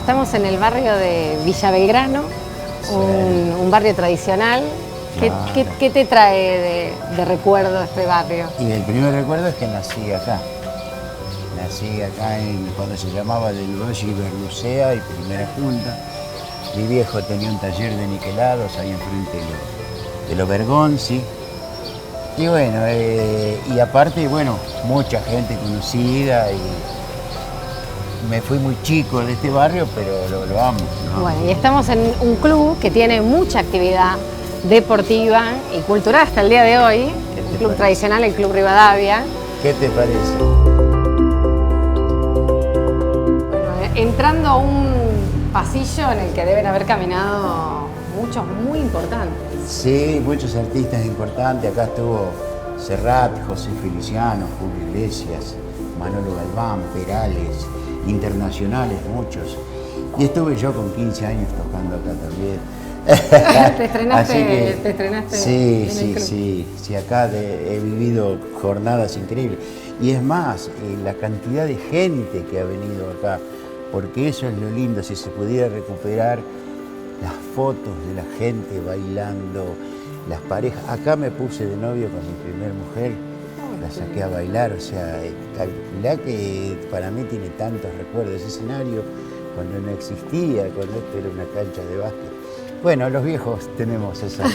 estamos en el barrio de Villa Belgrano, un barrio tradicional. Claro. ¿Qué te trae de recuerdo este barrio? Y el primer recuerdo es que nací acá. Nací acá cuando se llamaba del Valle Iberlucea y Primera Junta. Mi viejo tenía un taller de niquelados ahí enfrente de lo Bergonzi. Y bueno, y aparte, bueno, mucha gente conocida y me fui muy chico de este barrio, pero lo amo, ¿no? Bueno, y estamos en un club que tiene mucha actividad deportiva y cultural hasta el día de hoy. El club tradicional, el Club Rivadavia. ¿Qué te parece? Bueno, entrando a un pasillo en el que deben haber caminado muchos muy importantes. Sí, muchos artistas importantes. Acá estuvo Serrat, José Feliciano, Julio Iglesias, Manolo Galván, Perales, internacionales muchos. Y estuve yo con 15 años tocando acá también. ¿Te estrenaste, te estrenaste sí, en el club? sí, acá he vivido jornadas increíbles. Y es más, la cantidad de gente que ha venido acá, porque eso es lo lindo, si se pudiera recuperar las fotos de la gente bailando, las parejas. Acá me puse de novio con mi primer mujer, la saqué a bailar, o sea, calculá que para mí tiene tantos recuerdos. Ese escenario, cuando no existía, cuando esto era una cancha de básquet. Bueno, los viejos tenemos esas.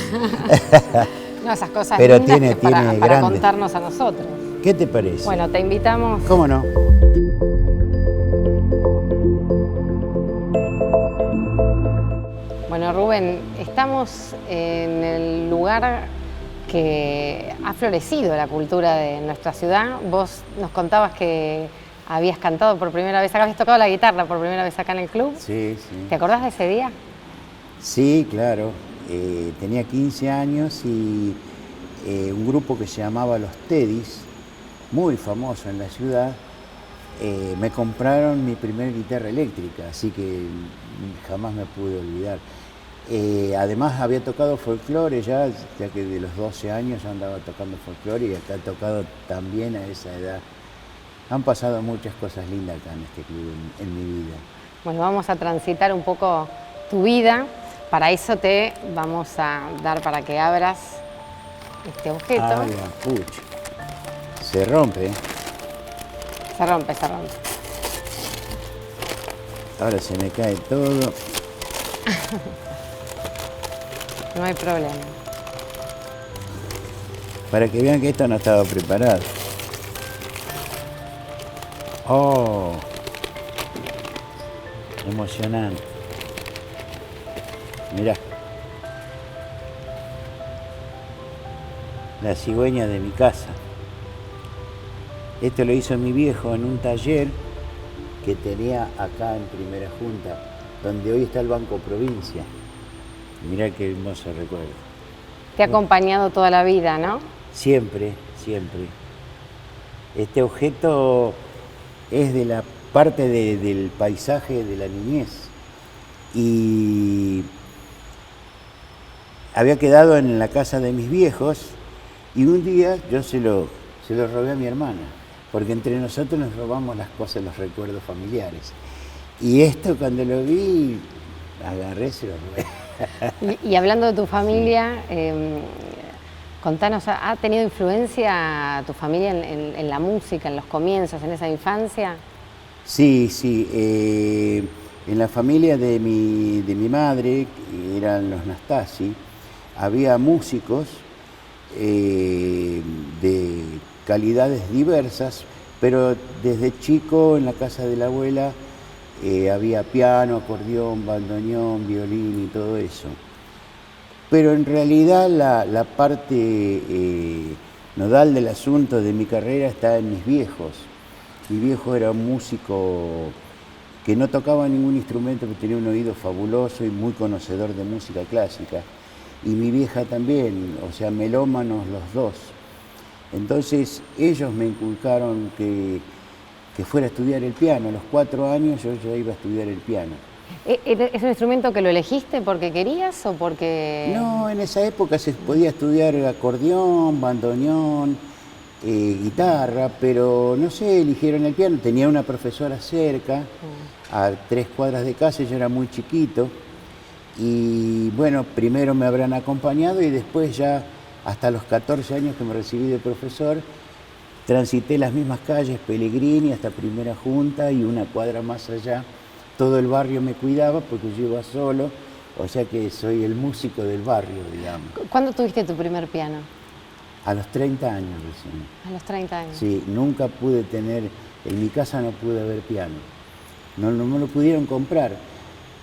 No, esas cosas Pero lindas tiene para grandes. contarnos a nosotros. ¿Qué te parece? Bueno, te invitamos. ¿Cómo no? Bueno, Rubén, estamos en el lugar que ha florecido la cultura de nuestra ciudad. Vos nos contabas que habías cantado por primera vez acá, habías tocado la guitarra por primera vez acá en el club. Sí, sí. ¿Te acordás de ese día? Sí, claro. Tenía 15 años y un grupo que se llamaba Los Teddys, muy famoso en la ciudad, me compraron mi primer guitarra eléctrica, así que jamás me pude olvidar. Además había tocado folclore ya que de los 12 años ya andaba tocando folclore y acá he tocado también a esa edad. Han pasado muchas cosas lindas acá en este club, en mi vida. Bueno, vamos a transitar un poco tu vida. Para eso te vamos a dar para que abras este objeto. Ah, ya, pucha. Se rompe, ¿eh? Se rompe, se rompe. Ahora se me cae todo. No hay problema. Para que vean que esto no estaba preparado. Oh, emocionante. Mirá. La cigüeña de mi casa. Esto lo hizo mi viejo en un taller que tenía acá en Primera Junta, donde hoy está el Banco Provincia. Mirá qué hermoso recuerdo. Te ha acompañado toda la vida, ¿no? Siempre, siempre. Este objeto es de la parte del paisaje de la niñez y había quedado en la casa de mis viejos y un día yo se lo robé a mi hermana, porque entre nosotros nos robamos las cosas, los recuerdos familiares. Y esto cuando lo vi, agarré, se lo robé. Y hablando de tu familia, contanos, ¿ha tenido influencia tu familia en la música, en los comienzos, en esa infancia? Sí, sí. En la familia de mi madre, que eran los Nastasi, había músicos de calidades diversas, pero desde chico en la casa de la abuela había piano, acordeón, bandoneón, violín y todo eso. Pero en realidad la parte nodal del asunto de mi carrera está en mis viejos. Mi viejo era un músico que no tocaba ningún instrumento, pero tenía un oído fabuloso y muy conocedor de música clásica. Y mi vieja también, o sea, melómanos los dos. Entonces ellos me inculcaron que fuera a estudiar el piano. A los 4 años yo ya iba a estudiar el piano. ¿Es un instrumento que lo elegiste porque querías o porque...? No, en esa época se podía estudiar acordeón, bandoneón, guitarra, pero no sé, eligieron el piano. Tenía una profesora cerca, a 3 cuadras de casa, yo era muy chiquito. Y bueno, primero me habrán acompañado y después ya, hasta los 14 años que me recibí de profesor, transité las mismas calles, Pellegrini hasta Primera Junta y una cuadra más allá. Todo el barrio me cuidaba porque yo iba solo, o sea que soy el músico del barrio, digamos. ¿Cuándo tuviste tu primer piano? A los 30 años recién. A los 30 años. Sí, nunca pude tener, en mi casa no pude haber piano. No me lo pudieron comprar.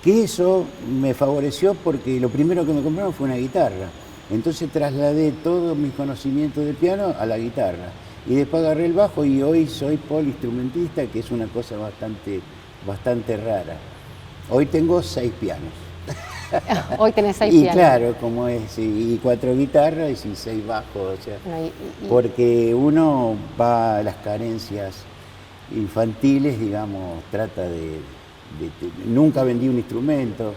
Que eso me favoreció porque lo primero que me compraron fue una guitarra. Entonces trasladé todos mis conocimientos de piano a la guitarra. Y después agarré el bajo y hoy soy poliinstrumentista, que es una cosa bastante rara. Hoy tengo 6 pianos. Hoy tenés 6 Y pianos. claro, como es, y 4 guitarras y 6 bajos, o sea, porque uno va a las carencias infantiles, digamos, trata nunca vendí un instrumento,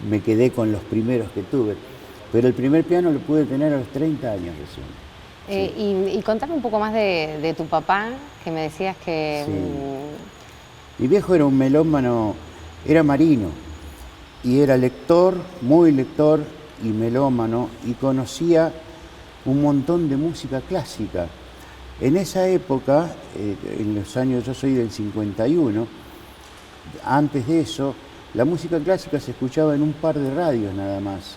me quedé con los primeros que tuve, pero el primer piano lo pude tener a los 30 años recién. Sí. Y contame un poco más de tu papá, que me decías que... Sí. Mi viejo era un melómano, era marino, y era lector, muy lector y melómano, y conocía un montón de música clásica. En esa época, en los años, yo soy del 51, antes de eso, la música clásica se escuchaba en un par de radios nada más.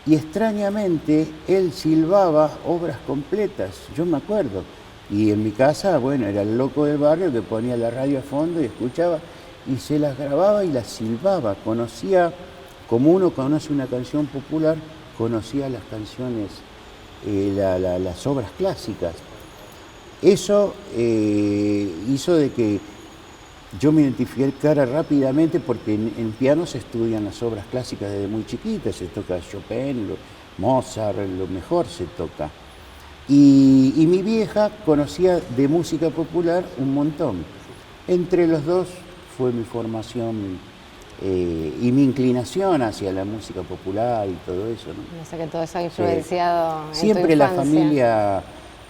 Y extrañamente, él silbaba obras completas, yo me acuerdo. Y en mi casa, bueno, era el loco del barrio que ponía la radio a fondo y escuchaba, y se las grababa y las silbaba. Conocía, como uno conoce una canción popular, conocía las canciones, las obras clásicas. Eso hizo de que yo me identificara rápidamente porque en piano se estudian las obras clásicas desde muy chiquitas, se toca Chopin, Mozart, lo mejor se toca. Y mi vieja conocía de música popular un montón. Entre los dos fue mi formación y mi inclinación hacia la música popular y todo eso, ¿no? O sea que todo eso ha influenciado en Siempre tu la infancia. familia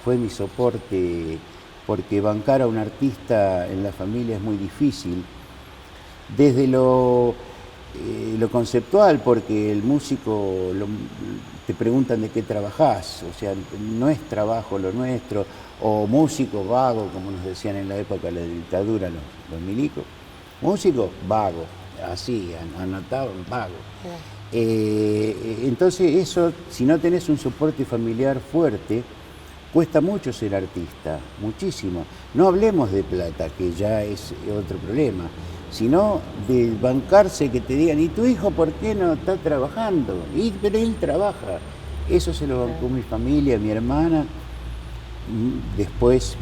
fue mi soporte, porque bancar a un artista en la familia es muy difícil. Desde lo conceptual, porque el músico te preguntan de qué trabajás, o sea, no es trabajo lo nuestro, o músico vago, como nos decían en la época de la dictadura los milicos. Músico vago, así, anotaban vago. Entonces eso, si no tenés un soporte familiar fuerte, cuesta mucho ser artista, muchísimo. No hablemos de plata, que ya es otro problema, sino de bancarse, que te digan, ¿y tu hijo por qué no está trabajando? Pero él trabaja. Eso se lo bancó mi familia, mi hermana, después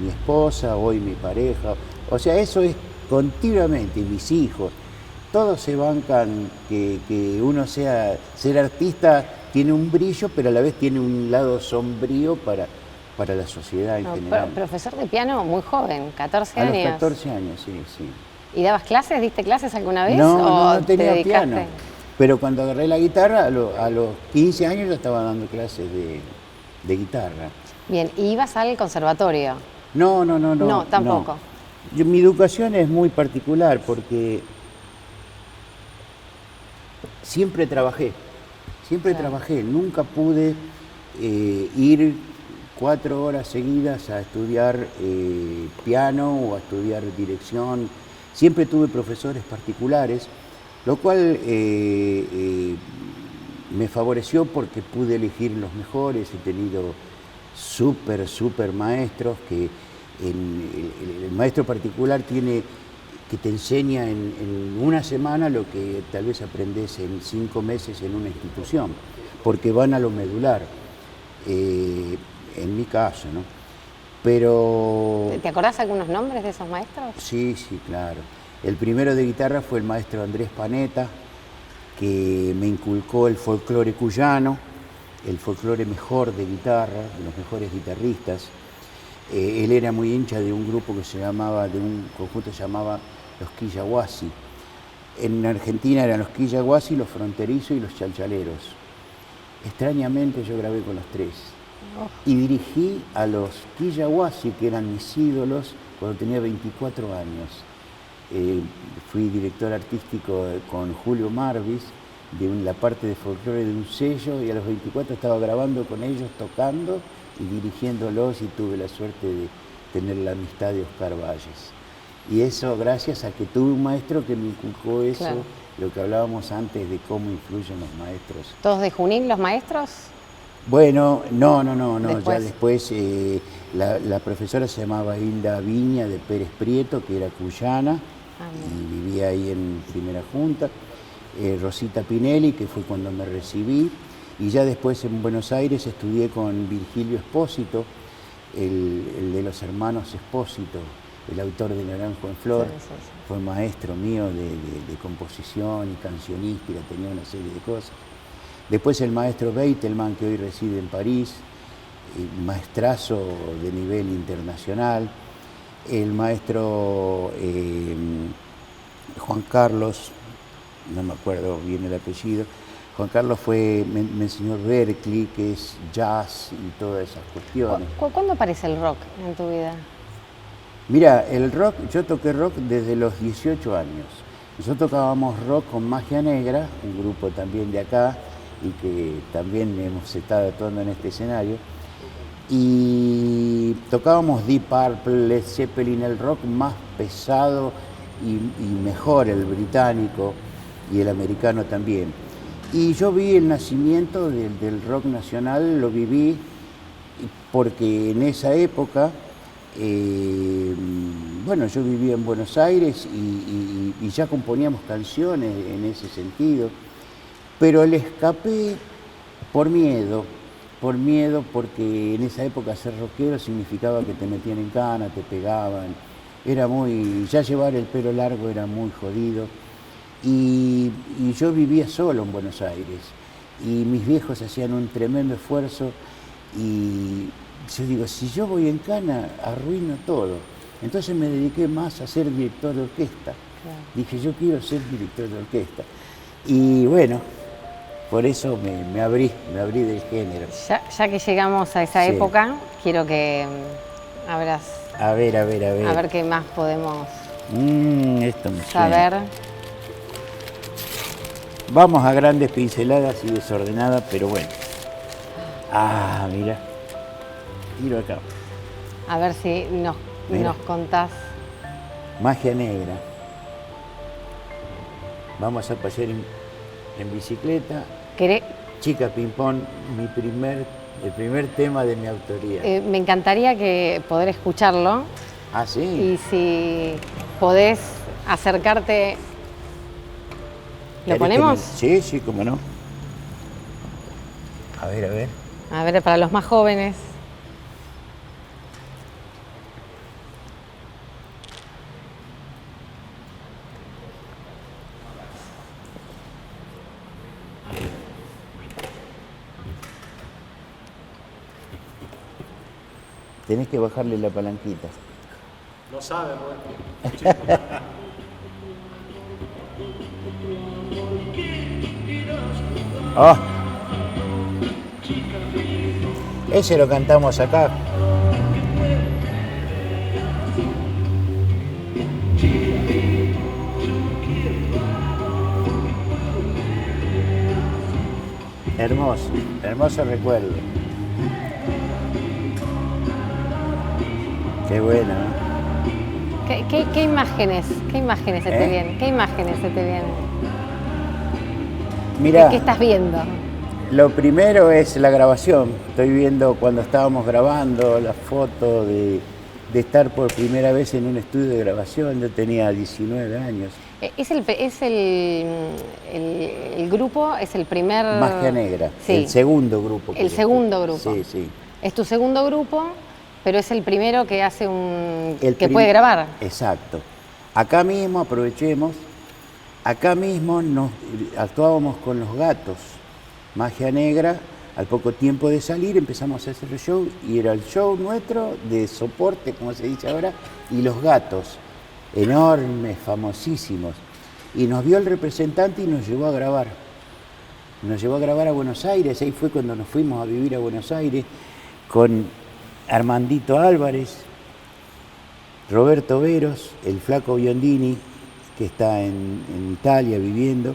mi esposa, hoy mi pareja. O sea, eso es continuamente, mis hijos. Todos se bancan que uno ser artista tiene un brillo, pero a la vez tiene un lado sombrío para la sociedad en general. Profesor de piano muy joven, 14 años. A los 14 años, sí. ¿Y dabas clases? ¿Diste clases alguna vez? No tenía te piano. Pero cuando agarré la guitarra, a los 15 años ya estaba dando clases de guitarra. Bien, ¿y ibas al conservatorio? No. No, tampoco. Mi educación es muy particular porque siempre trabajé, nunca pude ir 4 horas seguidas a estudiar piano o a estudiar dirección. Siempre tuve profesores particulares, lo cual me favoreció porque pude elegir los mejores. He tenido súper maestros que el maestro particular que te enseña en una semana lo que tal vez aprendes en 5 meses en una institución, porque van a lo medular, en mi caso, ¿no? Pero... ¿Te acordás algunos nombres de esos maestros? Sí, claro. El primero de guitarra fue el maestro Andrés Panetta, que me inculcó el folclore cuyano, el folclore mejor de guitarra, de los mejores guitarristas. Él era muy hincha de un grupo de un conjunto que se llamaba Los Quillahuasi. En Argentina eran los Quillahuasi, los Fronterizos y los Chalchaleros. Extrañamente yo grabé con los 3. Y dirigí a los Quillahuasi, que eran mis ídolos, cuando tenía 24 años. Fui director artístico con Julio Marvis, de la parte de folclore de un sello, y a los 24 estaba grabando con ellos, tocando y dirigiéndolos, y tuve la suerte de tener la amistad de Oscar Valles. Y eso gracias a que tuve un maestro que me inculcó eso, claro. Lo que hablábamos antes de cómo influyen los maestros. ¿Todos de Junín los maestros? Bueno, no, después. Ya después la profesora se llamaba Hilda Viña de Pérez Prieto, que era cuyana, y vivía ahí en Primera Junta. Rosita Pinelli, que fue cuando me recibí, y ya después en Buenos Aires estudié con Virgilio Espósito, el de los hermanos Espósito, el autor de Naranjo en Flor, sí. Fue maestro mío de composición y cancionística, tenía una serie de cosas. Después el maestro Beitelman, que hoy reside en París, maestrazo de nivel internacional. El maestro Juan Carlos, no me acuerdo bien el apellido, Juan Carlos me enseñó Berkeley, que es jazz y todas esas cuestiones. ¿Cuándo aparece el rock en tu vida? Mira, el rock, yo toqué rock desde los 18 años. Nosotros tocábamos rock con Magia Negra, un grupo también de acá, y que también hemos estado actuando en este escenario. Y tocábamos Deep Purple, Led Zeppelin, el rock más pesado y mejor, el británico y el americano también. Y yo vi el nacimiento del rock nacional, lo viví porque en esa época, bueno, yo vivía en Buenos Aires y ya componíamos canciones en ese sentido, pero le escapé por miedo, porque en esa época ser rockero significaba que te metían en cana, te pegaban, ya llevar el pelo largo era muy jodido. Y yo vivía solo en Buenos Aires y mis viejos hacían un tremendo esfuerzo y yo digo, si yo voy en cana, arruino todo. Entonces me dediqué más a ser director de orquesta. Claro. Dije, yo quiero ser director de orquesta. Y bueno, por eso me abrí del género. Ya que llegamos a esa época, quiero que abras. A ver. A ver qué más podemos esto me saber. Suena. Vamos a grandes pinceladas y desordenadas, pero bueno. Mira. Tiro acá. A ver si nos contás. Magia Negra. Vamos a pasear en bicicleta. Chica Ping-Pong, el primer tema de mi autoría. Me encantaría poder escucharlo. Ah, sí. Y si podés acercarte. ¿Lo ponemos? Sí, cómo no. A ver. A ver, para los más jóvenes. Tenés que bajarle la palanquita. No sabe, Roberto. Oh. Ese lo cantamos acá. Hermoso recuerdo. Qué bueno, ¿no? ¿Qué imágenes se te vienen? ¿Qué imágenes se te vienen? Mirá, ¿Qué estás viendo? Lo primero es la grabación. Estoy viendo cuando estábamos grabando la foto de estar por primera vez en un estudio de grabación. Yo tenía 19 años. ¿Es el grupo? ¿Es el primer...? Magia Negra, sí. El segundo grupo. El segundo grupo. Sí. Es tu segundo grupo, pero es el primero que hace que puede grabar. Exacto. Acá mismo, aprovechemos, acá mismo actuábamos con Los Gatos. Magia Negra, al poco tiempo de salir empezamos a hacer el show y era el show nuestro de soporte, como se dice ahora, y Los Gatos, enormes, famosísimos. Y nos vio el representante y nos llevó a grabar. Nos llevó a grabar a Buenos Aires, ahí fue cuando nos fuimos a vivir a Buenos Aires. con Armandito Álvarez, Roberto Veros, el Flaco Biondini, que está en Italia viviendo,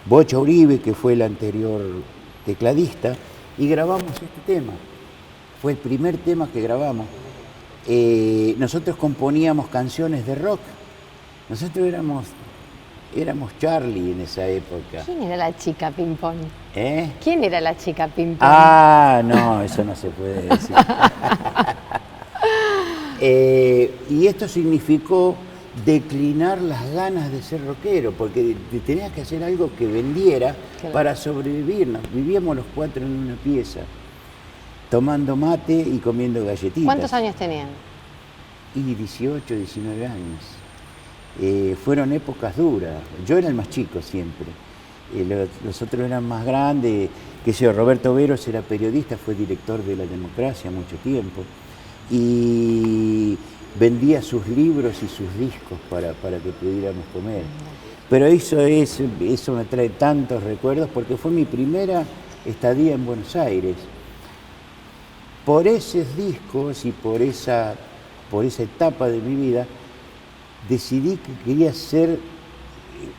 Bocha Uribe, que fue el anterior tecladista, y grabamos este tema. Fue el primer tema que grabamos. Nosotros componíamos canciones de rock. Nosotros éramos Charlie en esa época. ¿Quién era la chica ping-pong? ¿Eh? ¿Quién era la chica ping-pong? Ah, no, eso no se puede decir. Y esto significó declinar las ganas de ser rockero, porque tenías que hacer algo que vendiera para sobrevivir. Vivíamos los 4 en una pieza, tomando mate y comiendo galletitas. ¿Cuántos años tenían? Y 18, 19 años. Fueron épocas duras. Yo era el más chico siempre. Los otros eran más grandes. Qué sé yo, Roberto Veros era periodista, fue director de La Democracia mucho tiempo. Y vendía sus libros y sus discos para que pudiéramos comer. Pero eso me trae tantos recuerdos porque fue mi primera estadía en Buenos Aires. Por esos discos y por esa etapa de mi vida, decidí que quería ser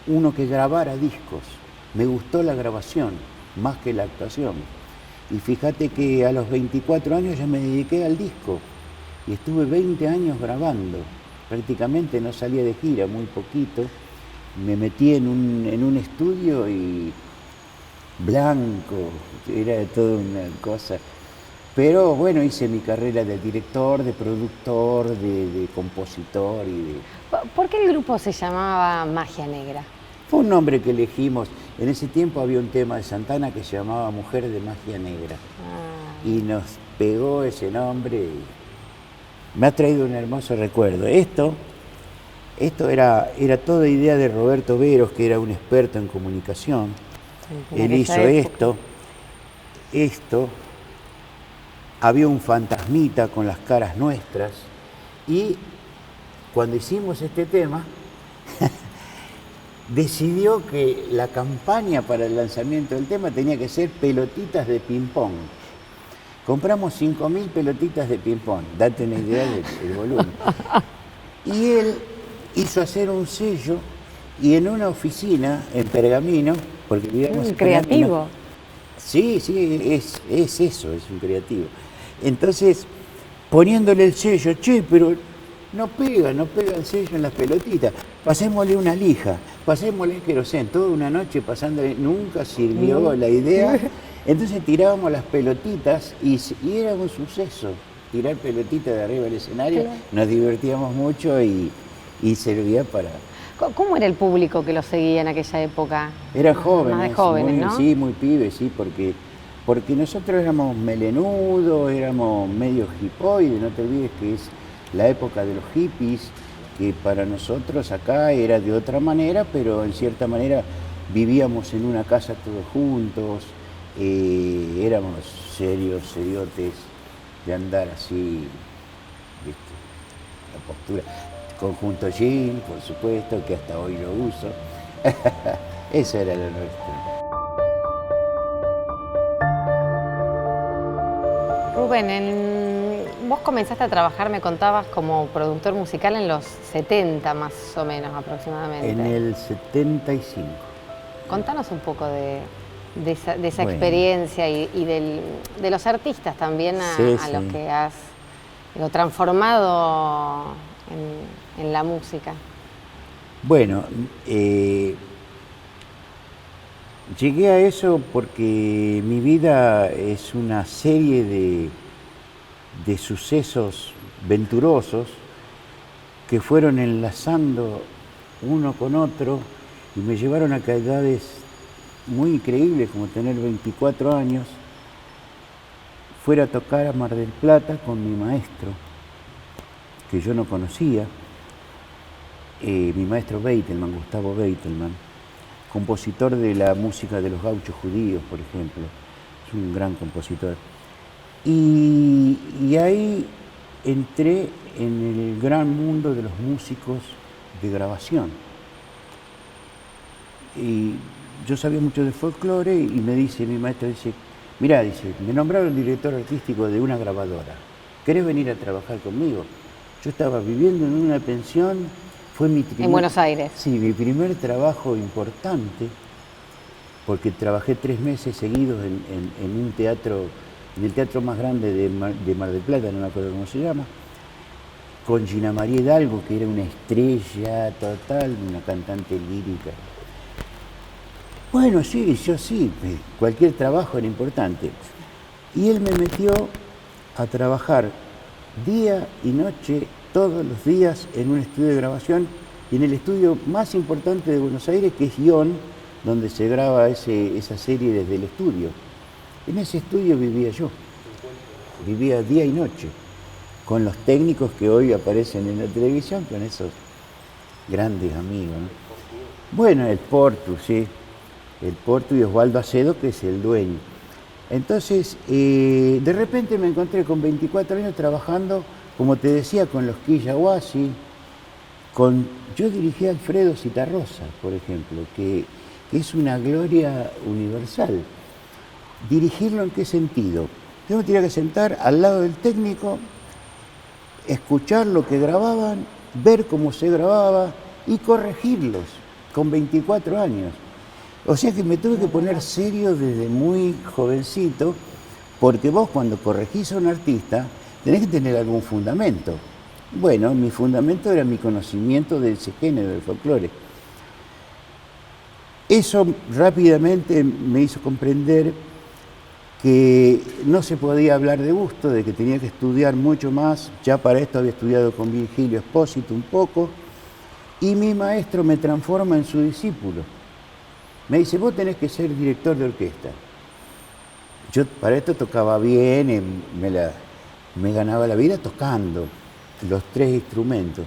uno que grabara discos. Me gustó la grabación, más que la actuación. Y fíjate que a los 24 años ya me dediqué al disco. Y estuve 20 años grabando. Prácticamente no salía de gira, muy poquito. Me metí en un estudio y blanco, era toda una cosa. Pero bueno, hice mi carrera de director, de productor, de compositor y de... ¿Por qué el grupo se llamaba Magia Negra? Fue un nombre que elegimos. En ese tiempo había un tema de Santana que se llamaba Mujer de Magia Negra. Y nos pegó ese nombre y me ha traído un hermoso recuerdo. Esto era toda idea de Roberto Veros, que era un experto en comunicación. Él hizo esto. Había un fantasmita con las caras nuestras y cuando hicimos este tema decidió que la campaña para el lanzamiento del tema tenía que ser pelotitas de ping-pong. Compramos 5.000 pelotitas de ping-pong, date una idea del volumen. Y él hizo hacer un sello y en una oficina, en Pergamino, porque vivíamos en creativo. Pergamino. Sí, es eso, es un creativo. Entonces, poniéndole el sello, che, pero no pega el sello en las pelotitas, pasémosle una lija, pasémosle el querosén, toda una noche pasándole, nunca sirvió la idea. Entonces tirábamos las pelotitas y era un suceso, tirar pelotitas de arriba del escenario, nos divertíamos mucho y servía para... ¿Cómo era el público que lo seguía en aquella época? Eran jóvenes, más de jóvenes, ¿no? Sí, muy pibes, sí, porque nosotros éramos melenudos, éramos medio hipoides, no te olvides que es la época de los hippies, que para nosotros acá era de otra manera, pero en cierta manera vivíamos en una casa todos juntos, éramos seriotes de andar así, ¿viste? La postura. Conjunto jean, por supuesto, que hasta hoy lo uso. Eso era lo nuestro. Rubén, vos comenzaste a trabajar, me contabas, como productor musical en los 70 más o menos aproximadamente. En el 75. Contanos un poco de esa experiencia y de los artistas también a los que has transformado en la música. Bueno, llegué a eso porque mi vida es una serie de sucesos venturosos que fueron enlazando uno con otro y me llevaron a edades muy increíbles, como tener 24 años, fuera a tocar a Mar del Plata con mi maestro, que yo no conocía, mi maestro Beitelman, Gustavo Beitelman, compositor de la música de los gauchos judíos, por ejemplo, es un gran compositor. Y ahí entré en el gran mundo de los músicos de grabación. Y yo sabía mucho de folclore y me dice, mi maestro dice, mirá, dice, me nombraron director artístico de una grabadora. ¿Querés venir a trabajar conmigo? Yo estaba viviendo en una pensión, fue mi primer... En Buenos Aires. Sí, mi primer trabajo importante, porque trabajé 3 meses seguidos en un teatro, en el teatro más grande de Mar del Plata, no me acuerdo cómo se llama, con Gina María Hidalgo, que era una estrella total, una cantante lírica. Bueno, sí, yo sí, cualquier trabajo era importante. Y él me metió a trabajar día y noche, todos los días, en un estudio de grabación, y en el estudio más importante de Buenos Aires, que es Ion, donde se graba esa serie desde el estudio. En ese estudio vivía yo, vivía día y noche, con los técnicos que hoy aparecen en la televisión, con esos grandes amigos, ¿no? Bueno, el Portu, sí, el Portu y Osvaldo Acedo, que es el dueño. Entonces, de repente me encontré con 24 años trabajando, como te decía, con los Quillahuasi, yo dirigí a Alfredo Citarrosa, por ejemplo, que es una gloria universal. ¿Dirigirlo en qué sentido? Yo me tenía que sentar al lado del técnico, escuchar lo que grababan, ver cómo se grababa y corregirlos con 24 años. O sea que me tuve que poner serio desde muy jovencito, porque vos cuando corregís a un artista tenés que tener algún fundamento. Bueno, mi fundamento era mi conocimiento de ese género, del folclore. Eso rápidamente me hizo comprender que no se podía hablar de gusto, de que tenía que estudiar mucho más. Ya para esto había estudiado con Virgilio Espósito un poco, y mi maestro me transforma en su discípulo. Me dice, vos tenés que ser director de orquesta. Yo para esto tocaba bien, me ganaba la vida tocando los 3 instrumentos.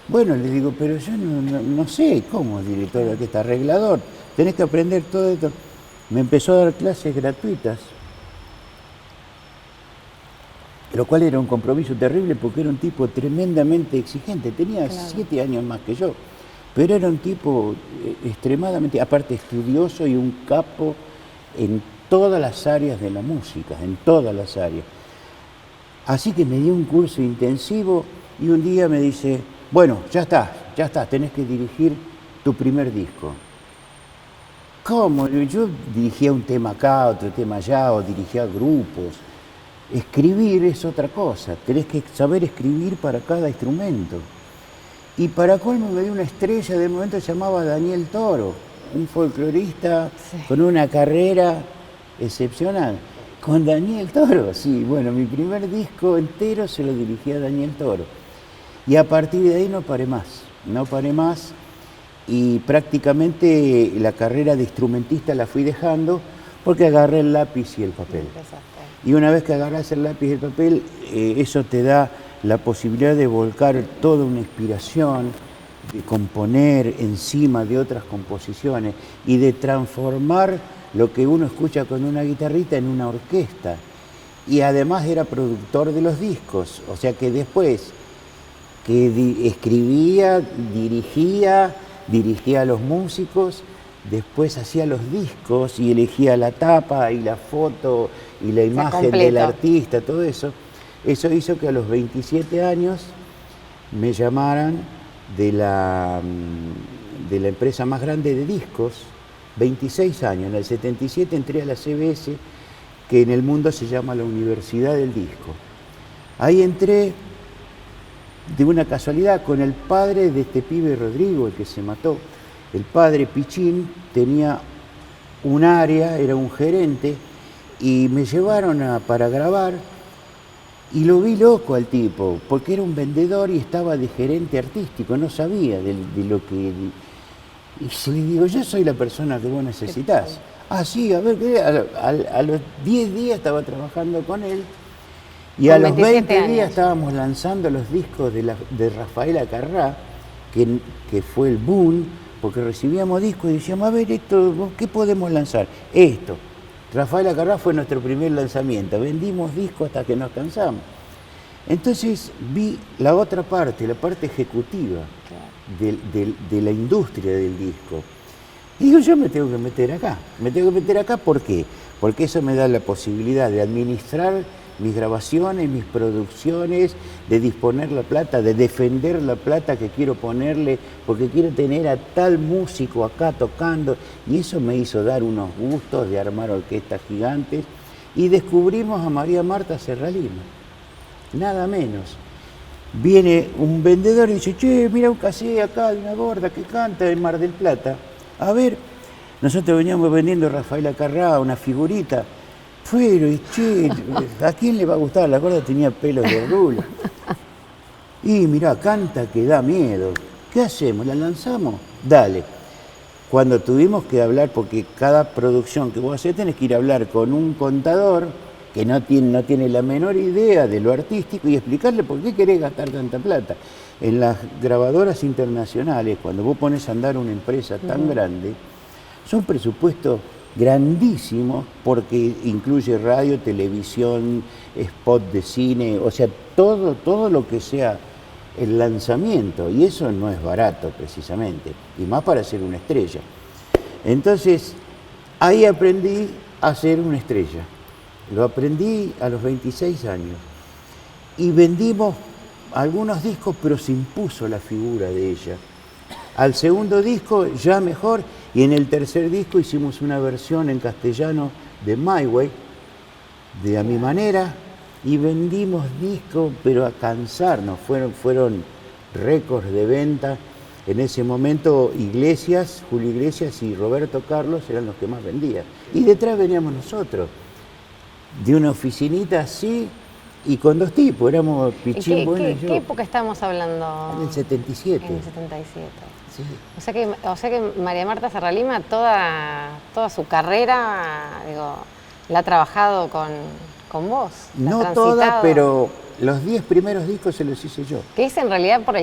Bueno, le digo, pero yo no sé cómo es director de orquesta, arreglador, tenés que aprender todo esto. Me empezó a dar clases gratuitas, lo cual era un compromiso terrible porque era un tipo tremendamente exigente, tenía 7 años más que yo. Pero era un tipo extremadamente, aparte estudioso y un capo en todas las áreas de la música, en todas las áreas. Así que me dio un curso intensivo y un día me dice, bueno, ya está, tenés que dirigir tu primer disco. ¿Cómo? Yo dirigía un tema acá, otro tema allá, o dirigía grupos. Escribir es otra cosa, tenés que saber escribir para cada instrumento. Y para colmo me dio una estrella, de momento se llamaba Daniel Toro, un folclorista con una carrera excepcional. Con Daniel Toro, sí, bueno, mi primer disco entero se lo dirigí a Daniel Toro. Y a partir de ahí no paré más. Y prácticamente la carrera de instrumentista la fui dejando porque agarré el lápiz y el papel. Y una vez que agarrás el lápiz y el papel, eso te da la posibilidad de volcar toda una inspiración, de componer encima de otras composiciones y de transformar lo que uno escucha con una guitarrita en una orquesta. Y además era productor de los discos, o sea que después que escribía, dirigía a los músicos, después hacía los discos y elegía la tapa y la foto y la imagen del artista, todo eso. Eso hizo que a los 27 años me llamaran de la empresa más grande de discos, 26 años. En el 77 entré a la CBS, que en el mundo se llama la Universidad del Disco. Ahí entré de una casualidad con el padre de este pibe Rodrigo, el que se mató. El padre Pichín tenía un área, era un gerente, y me llevaron para grabar. Y lo vi loco al tipo, porque era un vendedor y estaba de gerente artístico, no sabía de lo que... Y le digo, yo soy la persona que vos necesitás. Ah, sí, a ver, a los 10 días estaba trabajando con él, y a los 20 días estábamos lanzando los discos de Rafael Acarrá, que fue el boom, porque recibíamos discos y decíamos, a ver, esto, ¿qué podemos lanzar? Esto. Rafael Acarrá fue nuestro primer lanzamiento, vendimos discos hasta que nos cansamos. Entonces vi la otra parte, la parte ejecutiva de la industria del disco. Y digo, yo me tengo que meter acá. Me tengo que meter acá, ¿por qué? Porque eso me da la posibilidad de administrar mis grabaciones, mis producciones, de disponer la plata, de defender la plata que quiero ponerle, porque quiero tener a tal músico acá tocando. Y eso me hizo dar unos gustos de armar orquestas gigantes. Y descubrimos a María Marta Serralima, nada menos. Viene un vendedor y dice, che, mira un cassette acá de una gorda que canta en Mar del Plata. A ver, nosotros veníamos vendiendo a Rafaela Carrá, una figurita. Pero, y che, ¿a quién le va a gustar? La gorda tenía pelos de rulo. Y mirá, canta que da miedo. ¿Qué hacemos? ¿La lanzamos? Dale. Cuando tuvimos que hablar, porque cada producción que vos hacés tenés que ir a hablar con un contador que no tiene la menor idea de lo artístico y explicarle por qué querés gastar tanta plata. En las grabadoras internacionales, cuando vos pones a andar una empresa tan grande, son presupuestos grandísimos porque incluye radio, televisión, spot de cine, o sea, todo lo que sea el lanzamiento, y eso no es barato precisamente, y más para ser una estrella. Entonces, ahí aprendí a ser una estrella. Lo aprendí a los 26 años y vendimos algunos discos, pero se impuso la figura de ella. Al segundo disco ya mejor, y en el tercer disco hicimos una versión en castellano de My Way, de A Mi Manera, y vendimos discos, pero a cansarnos, fueron récords de venta. En ese momento Julio Iglesias y Roberto Carlos eran los que más vendían. Y detrás veníamos nosotros, de una oficinita así, y con dos tipos, éramos Pichín Bueno y yo. ¿Qué época estamos hablando? En el 77. En el 77. Sí. O sea que María Marta Serralima toda su carrera, digo, la ha trabajado con vos. No toda, pero los 10 primeros discos se los hice yo. Que es en realidad por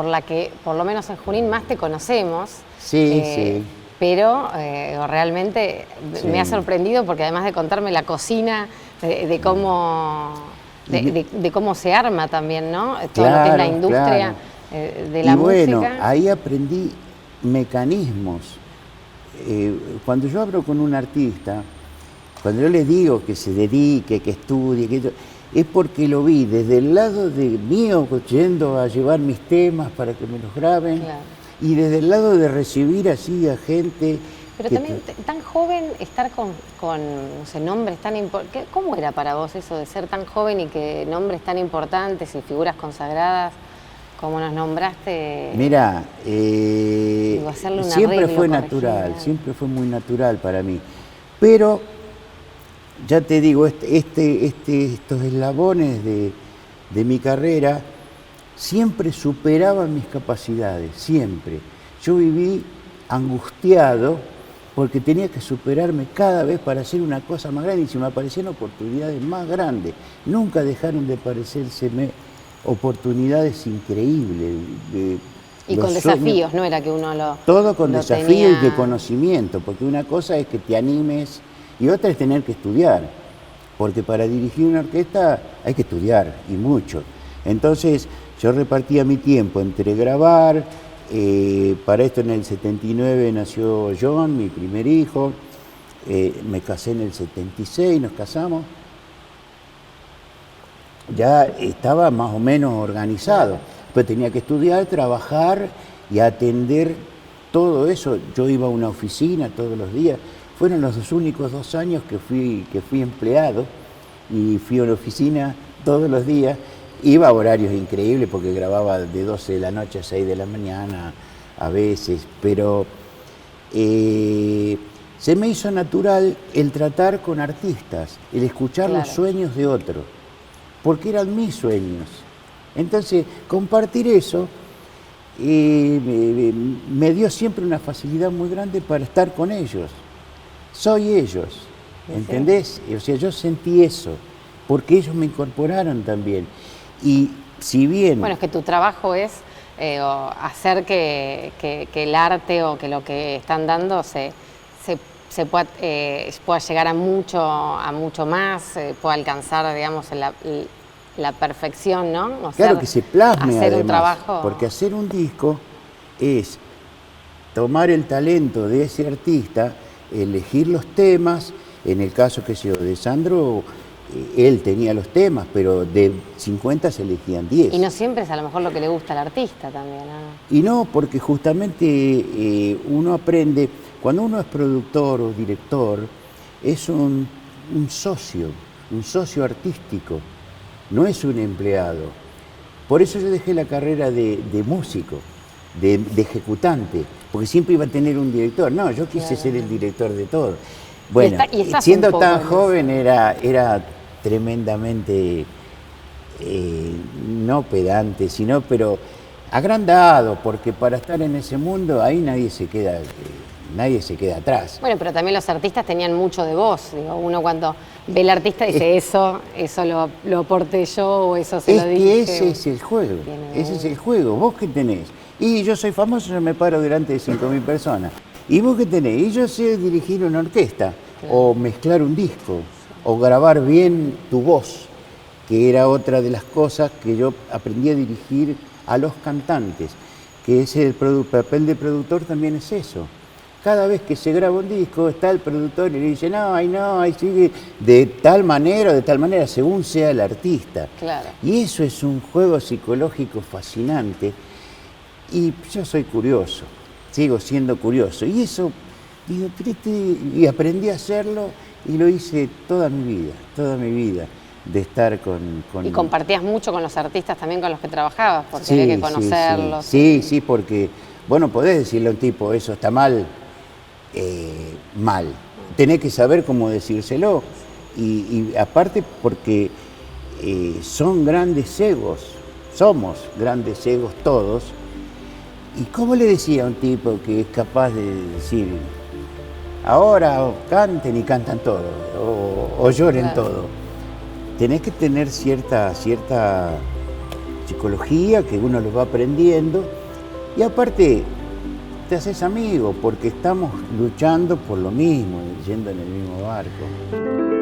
la que, por lo menos en Junín, más te conocemos. Sí, sí. Pero realmente me ha sorprendido porque además de contarme la cocina, de cómo se arma también, ¿no? Todo lo que es la industria de la música. Y bueno, ahí aprendí mecanismos. Cuando yo hablo con un artista, cuando yo le digo que se dedique, que estudie, es porque lo vi desde el lado de mío, yendo a llevar mis temas para que me los graben, claro, y desde el lado de recibir así a gente. Pero también tan joven, estar con no sé, nombres tan importantes. ¿Cómo era para vos eso de ser tan joven y que nombres tan importantes y figuras consagradas como nos nombraste? Mira, siempre fue natural, siempre fue muy natural para mí. Pero, ya te digo, estos eslabones de mi carrera siempre superaban mis capacidades, siempre. Yo viví angustiado porque tenía que superarme cada vez para hacer una cosa más grande y se me aparecían oportunidades más grandes. Nunca dejaron de parecérseme oportunidades increíbles. Y con desafíos, no era que uno lo todo con desafíos tenía... y de conocimiento, porque una cosa es que te animes y otra es tener que estudiar, porque para dirigir una orquesta hay que estudiar, y mucho. Entonces yo repartía mi tiempo entre grabar, para esto en el 79 nació John, mi primer hijo, me casé en el 76, nos casamos, ya estaba más o menos organizado, pero tenía que estudiar, trabajar y atender todo eso. Yo iba a una oficina todos los días, fueron los únicos 2 años que fui empleado y fui a una oficina todos los días. Iba a horarios increíbles porque grababa de 12 de la noche a 6 de la mañana a veces, pero se me hizo natural el tratar con artistas, el escuchar los sueños de otros, porque eran mis sueños. Entonces, compartir eso me dio siempre una facilidad muy grande para estar con ellos. Soy ellos, ¿entendés? O sea, yo sentí eso, porque ellos me incorporaron también. Y si bien... Bueno, es que tu trabajo es hacer que el arte o que lo que están dando se pueda llegar a mucho más, pueda alcanzar, digamos, la perfección, ¿no? Claro, que se plasme hacer además, un trabajo... porque hacer un disco es tomar el talento de ese artista, elegir los temas, en el caso que yo de Sandro, él tenía los temas, pero de 50 se elegían 10. Y no siempre es a lo mejor lo que le gusta al artista también, ¿no? Y no, porque justamente uno aprende, cuando uno es productor o director, es un socio artístico, no es un empleado. Por eso yo dejé la carrera de músico, de ejecutante, porque siempre iba a tener un director. No, yo quise ser el director de todo. Bueno, y siendo tan joven era tremendamente, no pedante, sino, pero agrandado, porque para estar en ese mundo ahí nadie se queda atrás. Bueno, pero también los artistas tenían mucho de voz. Digo, uno cuando ve al artista dice eso lo aporté yo o eso se lo dije. Es que ese es el juego, ese es el juego. ¿Vos qué tenés? Y yo soy famoso, yo me paro delante de 5.000 personas. ¿Y vos qué tenés? Y yo sé dirigir una orquesta, claro, o mezclar un disco, o grabar bien tu voz, que era otra de las cosas que yo aprendí a dirigir a los cantantes, que es el papel de productor también es eso. Cada vez que se graba un disco, está el productor y le dice, no, ahí sigue, de tal manera, según sea el artista. Claro. Y eso es un juego psicológico fascinante. Y yo soy curioso, sigo siendo curioso. Y eso, digo, y aprendí a hacerlo y lo hice toda mi vida, de estar con... ¿Y compartías mucho con los artistas también con los que trabajabas? Porque había que conocerlos. Sí, porque, bueno, podés decirle a un tipo, eso está mal, mal. Tenés que saber cómo decírselo. Y aparte porque son grandes egos, somos grandes egos todos. ¿Y cómo le decía a un tipo que es capaz de decir, ahora canten y cantan todo, o lloren, claro, todo? Tenés que tener cierta psicología que uno lo va aprendiendo, y aparte te haces amigo porque estamos luchando por lo mismo, yendo en el mismo barco.